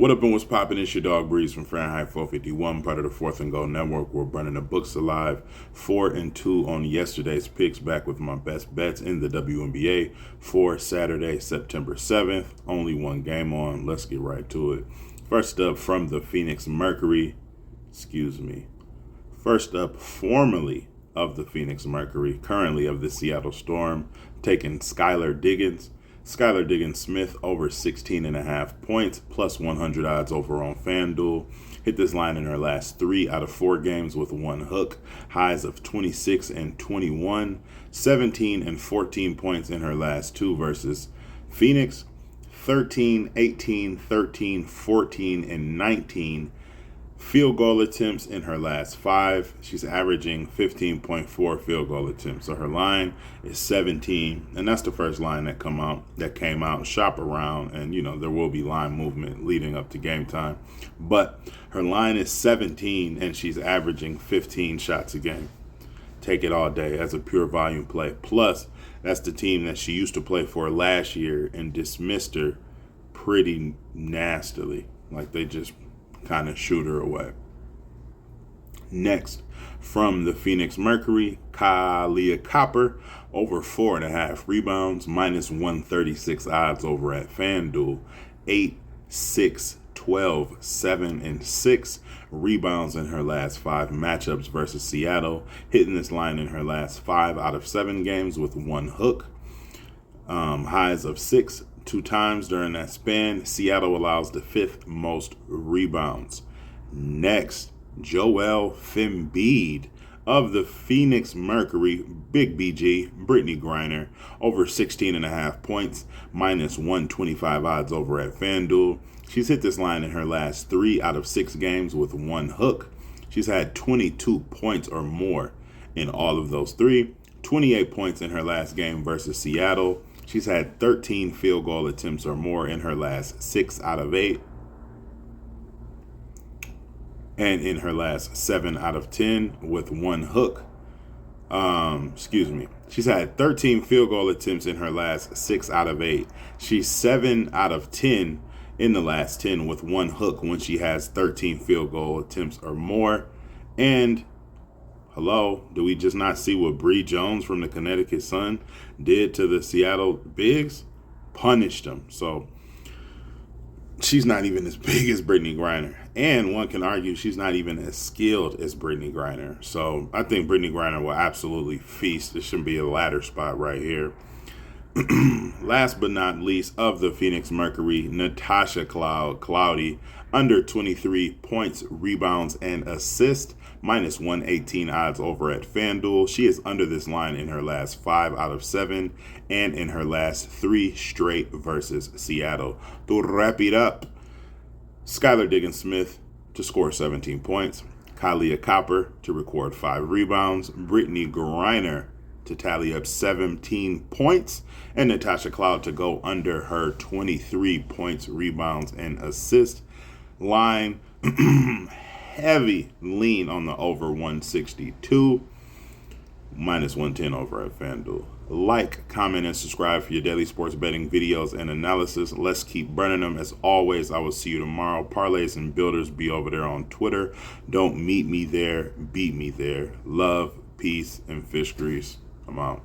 What up and what's poppin'? It's your dog Breeze from Fahrenheit 451, part of the Fourth and Goal Network. We're burning the books alive. 4-2 on yesterday's picks, back with my best bets in the Wnba for Saturday, September 7th. Only one game on. Let's get right to it. First up from the Phoenix Mercury, First up, formerly of the Phoenix Mercury, currently of the Seattle Storm, taking Skylar Diggins. Skylar Diggins Smith over 16.5 points, plus 100 odds over on FanDuel. Hit this line in her last 3 out of 4 games with one hook. Highs of 26 and 21, 17 and 14 points in her last 2 versus Phoenix. 13, 18, 13, 14, and 19 field goal attempts in her last 5. She's averaging 15.4 field goal attempts. So her line is 17, and that's the first line that came out. Shop around, and there will be line movement leading up to game time. But her line is 17, and she's averaging 15 shots a game. Take it all day as a pure volume play. Plus, that's the team that she used to play for last year and dismissed her pretty nastily. Like they just kind of shoot her away. Next, from the Phoenix Mercury, Kahleah Copper over 4.5 rebounds, minus 136 odds over at FanDuel. 8, 6, 12, 7, and 6 rebounds in her last 5 matchups versus Seattle, hitting this line in her last 5 out of 7 games with one hook. Highs of 6 2 times during that span. Seattle allows the 5th most rebounds. Next, Wnba of the Phoenix Mercury, Big BG, Brittney Griner, over 16.5 points, minus 125 odds over at FanDuel. She's hit this line in her last 3 out of 6 games with one hook. She's had 22 points or more in all of those 3. 28 points in her last game versus Seattle. She's had 13 field goal attempts or more in her last 6 out of 8. And in her last 7 out of 10 with one hook. She's had 13 field goal attempts in her last 6 out of 8. She's 7 out of 10 in the last 10 with one hook when she has 13 field goal attempts or more. And hello, do we just not see what Bri Jones from the Connecticut Sun did to the Seattle Bigs? Punished them. So she's not even as big as Brittney Griner. And one can argue she's not even as skilled as Brittney Griner. So I think Brittney Griner will absolutely feast. This shouldn't be a ladder spot right here. Last but not least, of the Phoenix Mercury, Natasha Cloud, Cloudy, under 23 points, rebounds, and assists, minus 118 odds over at FanDuel. She is under this line in her last 5 out of 7 and in her last 3 straight versus Seattle. To wrap it up, Skylar Diggins Smith to score 17 points, Kahleah Copper to record 5 rebounds, Brittney Griner to tally up 17 points, and Natasha Cloud to go under her 23 points, rebounds, and assists. Line heavy lean on the over 162, minus 110 over at FanDuel. Like, comment, and subscribe for your daily sports betting videos and analysis. Let's keep burning them. As always, I will see you tomorrow. Parlays and Builders be over there on Twitter. Don't meet me there, beat me there. Love, peace, and fish grease. I'm out.